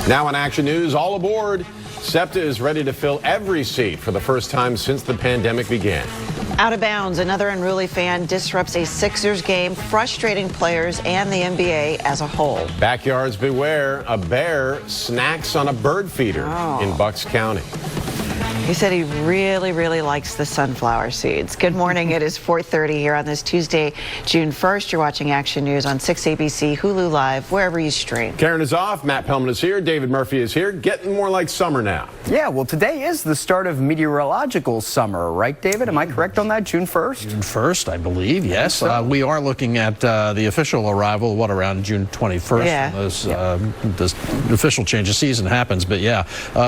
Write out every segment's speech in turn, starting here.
Now in Action News, all aboard. SEPTA is ready to fill every seat for the first time since the pandemic began. Out of bounds, another unruly fan disrupts a Sixers game, frustrating players and the NBA as a whole. Backyards beware, a bear snacks on a bird feeder in Bucks County. He said he really likes the sunflower seeds. Good morning. It is 4:30 here on this Tuesday, June 1st. You're watching Action News on 6 ABC, Hulu Live, wherever you stream. Karen is off. Matt Pellman is here. David Murphy is here. Getting more like summer now. Yeah, well, today is the start of meteorological summer, right, David? Am I correct on that? June 1st? June 1st, I believe, yes. We are looking at the official arrival, around June 21st. Yeah. The official change of season happens, but yeah.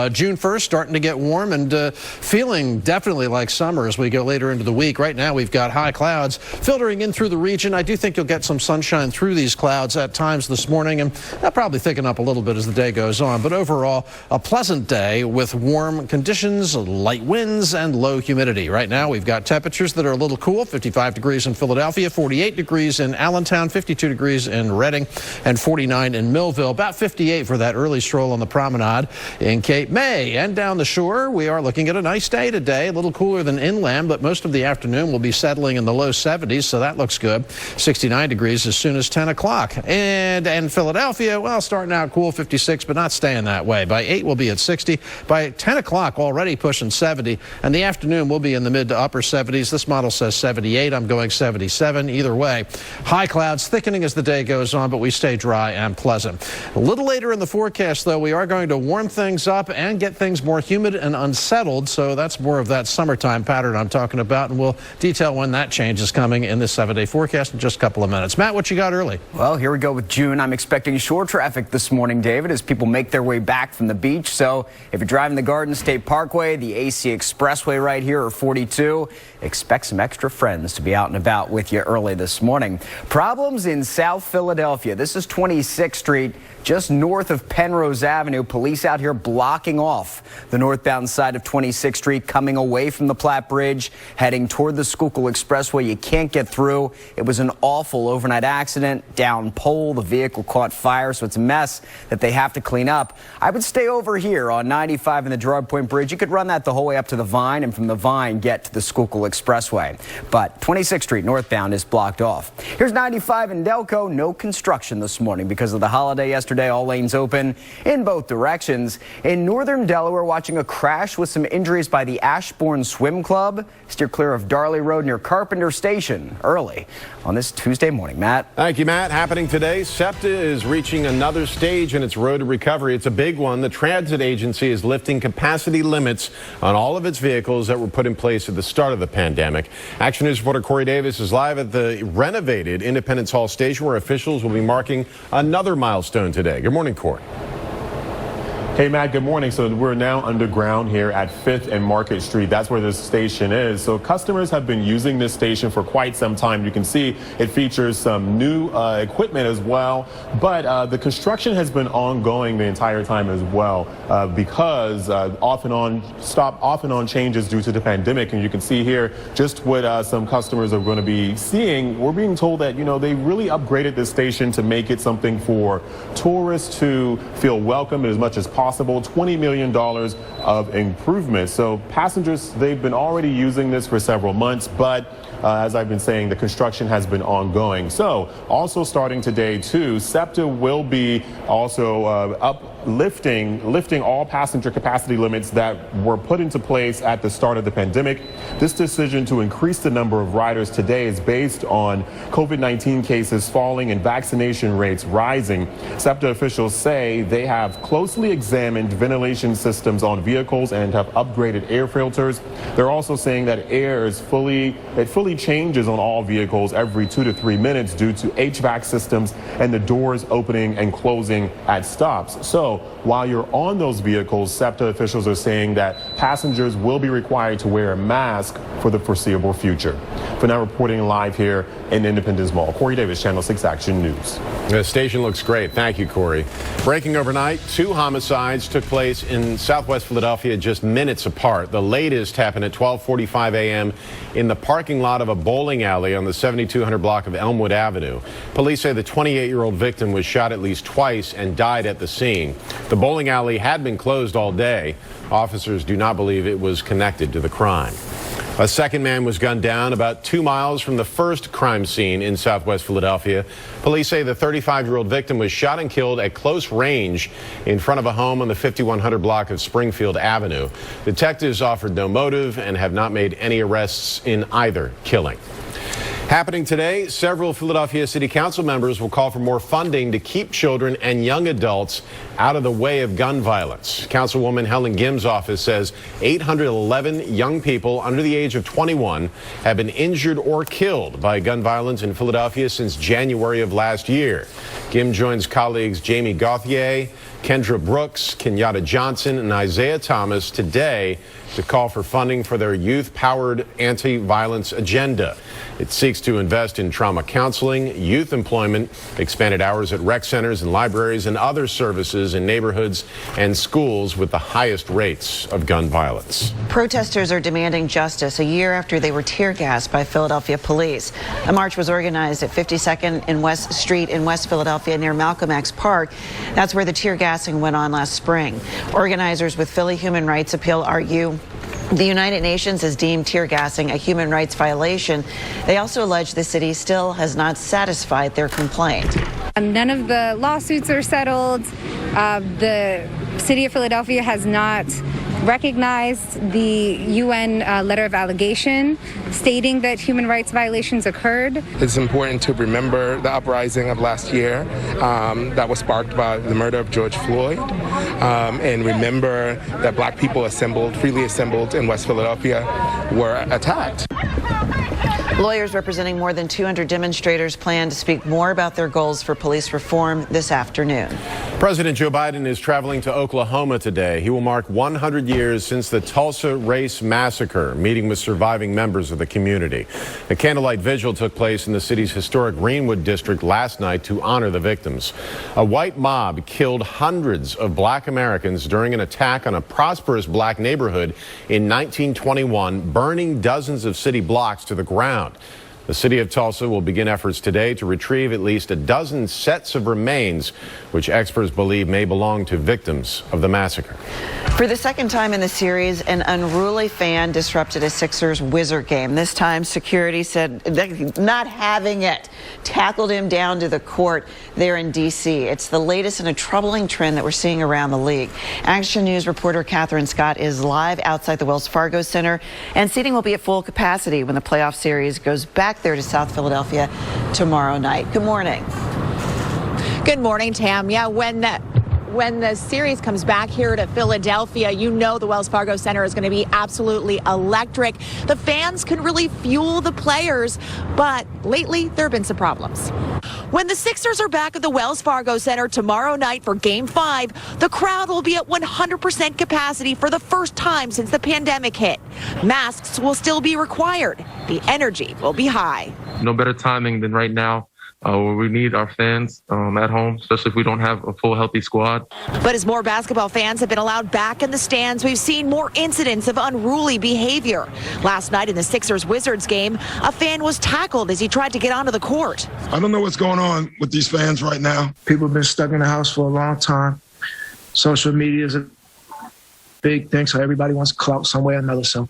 June 1st, starting to get warm and feeling definitely like summer as we go later into the week. Right now, we've got high clouds filtering in through the region. I do think you'll get some sunshine through these clouds at times this morning, and that'll probably thicken up a little bit as the day goes on. But overall, a pleasant day with warm conditions, light winds, and low humidity. Right now, we've got temperatures that are a little cool, 55 degrees in Philadelphia, 48 degrees in Allentown, 52 degrees in Reading, and 49 in Millville. About 58 for that early stroll on the promenade in Cape May. And down the shore, we are looking at a nice day today, a little cooler than inland, but most of the afternoon will be settling in the low 70s, so that looks good. 69 degrees as soon as 10 o'clock. And Philadelphia, well, starting out cool, 56, but not staying that way. By 8, we'll be at 60. By 10 o'clock, already pushing 70, and the afternoon will be in the mid to upper 70s. This model says 78. I'm going 77. Either way, high clouds thickening as the day goes on, but we stay dry and pleasant. A little later in the forecast, though, we are going to warm things up and get things more humid and unsettled. So that's more of that summertime pattern I'm talking about, and we'll detail when that change is coming in this 7-day forecast in just a couple of minutes. Matt, what you got early? Well, here we go with June. I'm expecting shore traffic this morning, David, as people make their way back from the beach. So if you're driving the Garden State Parkway, the AC Expressway right here, or 42, expect some extra friends to be out and about with you early this morning. Problems in South Philadelphia. This is 26th Street, just north of Penrose Avenue. Police out here blocking off the northbound side of 26th Street, coming away from the Platte Bridge, heading toward the Schuylkill Expressway. You can't get through. It was an awful overnight accident. Down pole, the vehicle caught fire, so it's a mess that they have to clean up. I would stay over here on 95 and the Gerard Point Bridge. You could run that the whole way up to the Vine, and from the Vine get to the Schuylkill Expressway. But 26th Street northbound is blocked off. Here's 95 in Delco. No construction this morning because of the holiday yesterday. All lanes open in both directions. In northern Delaware, watching a crash with some injuries by the Ashbourne Swim Club. Steer clear of Darley Road near Carpenter Station early on this Tuesday morning. Matt. Thank you, Matt. Happening today, SEPTA is reaching another stage in its road to recovery. It's a big one. The transit agency is lifting capacity limits on all of its vehicles that were put in place at the start of the pandemic. Action News reporter Corey Davis is live at the renovated Independence Hall station, where officials will be marking another milestone today. Good morning, Corey. Hey, Matt, good morning. So we're now underground here at 5th and Market Street. That's where this station is. So customers have been using this station for quite some time. You can see it features some new equipment as well. But the construction has been ongoing the entire time as well because off and on changes due to the pandemic. And you can see here just what some customers are going to be seeing. We're being told that, they really upgraded this station to make it something for tourists to feel welcome as much as possible. $20 million of improvements. So passengers, they've been already using this for several months, but as I've been saying, the construction has been ongoing. So also starting today too, SEPTA will be also lifting all passenger capacity limits that were put into place at the start of the pandemic. This decision to increase the number of riders today is based on COVID-19 cases falling and vaccination rates rising. SEPTA officials say they have closely examined ventilation systems on vehicles and have upgraded air filters. They're also saying that air is fully changes on all vehicles every 2 to 3 minutes due to HVAC systems and the doors opening and closing at stops. So while you're on those vehicles, SEPTA officials are saying that passengers will be required to wear a mask for the foreseeable future. For now, reporting live here in Independence Mall, Corey Davis, Channel 6 Action News. The station looks great. Thank you, Corey. Breaking overnight, 2 homicides rides took place in Southwest Philadelphia just minutes apart. The latest happened at 12:45 a.m. in the parking lot of a bowling alley on the 7200 block of Elmwood Avenue. Police say the 28-year-old victim was shot at least twice and died at the scene. The bowling alley had been closed all day. Officers do not believe it was connected to the crime. A second man was gunned down about 2 miles from the first crime scene in Southwest Philadelphia. Police say the 35-year-old victim was shot and killed at close range in front of a home on the 5100 block of Springfield Avenue. Detectives offered no motive and have not made any arrests in either killing. Happening today, several Philadelphia City Council members will call for more funding to keep children and young adults out of the way of gun violence. Councilwoman Helen Gim's office says 811 young people under the age of 21 have been injured or killed by gun violence in Philadelphia since January of last year. Gim joins colleagues Jamie Gauthier, Kendra Brooks, Kenyatta Johnson, and Isaiah Thomas today to call for funding for their youth-powered anti-violence agenda. It seeks to invest in trauma counseling, youth employment, expanded hours at rec centers and libraries, and other services in neighborhoods and schools with the highest rates of gun violence. Protesters are demanding justice a year after they were tear gassed by Philadelphia police. A march was organized at 52nd and West Street in West Philadelphia near Malcolm X Park. That's where the tear gassing went on last spring. Organizers with Philly Human Rights Appeal argue the United Nations has deemed tear gassing a human rights violation. They also allege the city still has not satisfied their complaint. None of the lawsuits are settled. The city of Philadelphia has not recognized the UN letter of allegation stating that human rights violations occurred. It's important to remember the uprising of last year that was sparked by the murder of George Floyd, and remember that black people freely assembled in West Philadelphia were attacked. Lawyers representing more than 200 demonstrators plan to speak more about their goals for police reform this afternoon. President Joe Biden is traveling to Oklahoma today. He will mark 100 years since the Tulsa Race Massacre, meeting with surviving members of the community. A candlelight vigil took place in the city's historic Greenwood district last night to honor the victims. A white mob killed hundreds of black Americans during an attack on a prosperous black neighborhood in 1921, burning dozens of city blocks to the ground. The city of Tulsa will begin efforts today to retrieve at least a dozen sets of remains, which experts believe may belong to victims of the massacre. For the second time in the series, an unruly fan disrupted a Sixers-Wizard game. This time, security said not having it, tackled him down to the court there in D.C. It's the latest in a troubling trend that we're seeing around the league. Action News reporter Katherine Scott is live outside the Wells Fargo Center, and seating will be at full capacity when the playoff series goes back there to South Philadelphia tomorrow night. Good morning. Good morning, Tam. Yeah, when the series comes back here to Philadelphia, you know the Wells Fargo Center is going to be absolutely electric. The fans can really fuel the players, but lately there have been some problems. When the Sixers are back at the Wells Fargo Center tomorrow night for Game 5, the crowd will be at 100% capacity for the first time since the pandemic hit. Masks will still be required. The energy will be high. No better timing than right now, where we need our fans at home, especially if we don't have a full healthy squad. But as more basketball fans have been allowed back in the stands, we've seen more incidents of unruly behavior. Last night in the Sixers-Wizards game, a fan was tackled as he tried to get onto the court. I don't know what's going on with these fans right now. People have been stuck in the house for a long time. Social media is a big thing, so everybody wants clout some way or another. So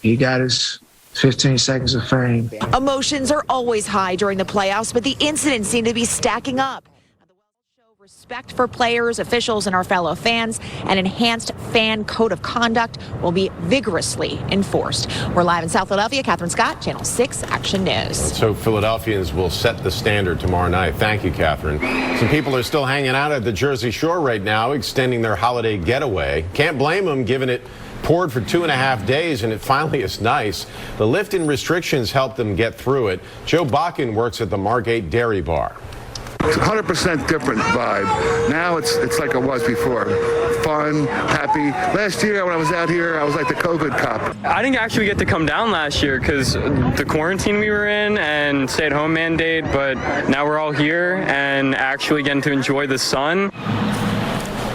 he got his 15 seconds of fame. Emotions are always high during the playoffs, but the incidents seem to be stacking up. The Wells show respect for players, officials, and our fellow fans. An enhanced fan code of conduct will be vigorously enforced. We're live in South Philadelphia. Katherine Scott, Channel 6 Action News. So Philadelphians will set the standard tomorrow night. Thank you, Catherine. Some people are still hanging out at the Jersey Shore right now, extending their holiday getaway. Can't blame them, given it poured for 2.5 days, and it finally is nice. The lift in restrictions helped them get through it. Joe Bakken works at the Margate Dairy Bar. It's a 100% different vibe. Now it's like it was before. Fun, happy. Last year when I was out here, I was like the COVID cop. I didn't actually get to come down last year because the quarantine we were in and stay-at-home mandate, but now we're all here and actually getting to enjoy the sun.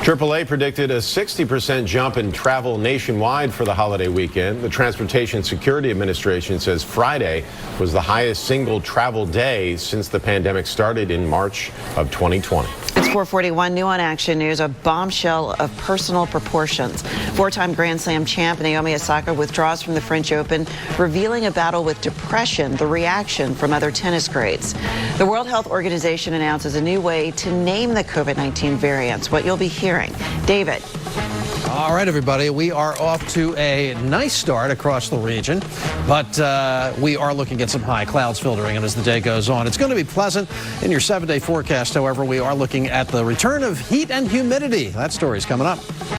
AAA predicted a 60% jump in travel nationwide for the holiday weekend. The Transportation Security Administration says Friday was the highest single travel day since the pandemic started in March of 2020. It's 441, new on Action News, a bombshell of personal proportions. Four-time Grand Slam champ Naomi Osaka withdraws from the French Open, revealing a battle with depression, the reaction from other tennis greats. The World Health Organization announces a new way to name the COVID-19 variants, what you'll be hearing. David. All right, everybody, we are off to a nice start across the region, but we are looking at some high clouds filtering in as the day goes on. It's going to be pleasant. In your 7-day forecast, however, we are looking at the return of heat and humidity. That story's coming up.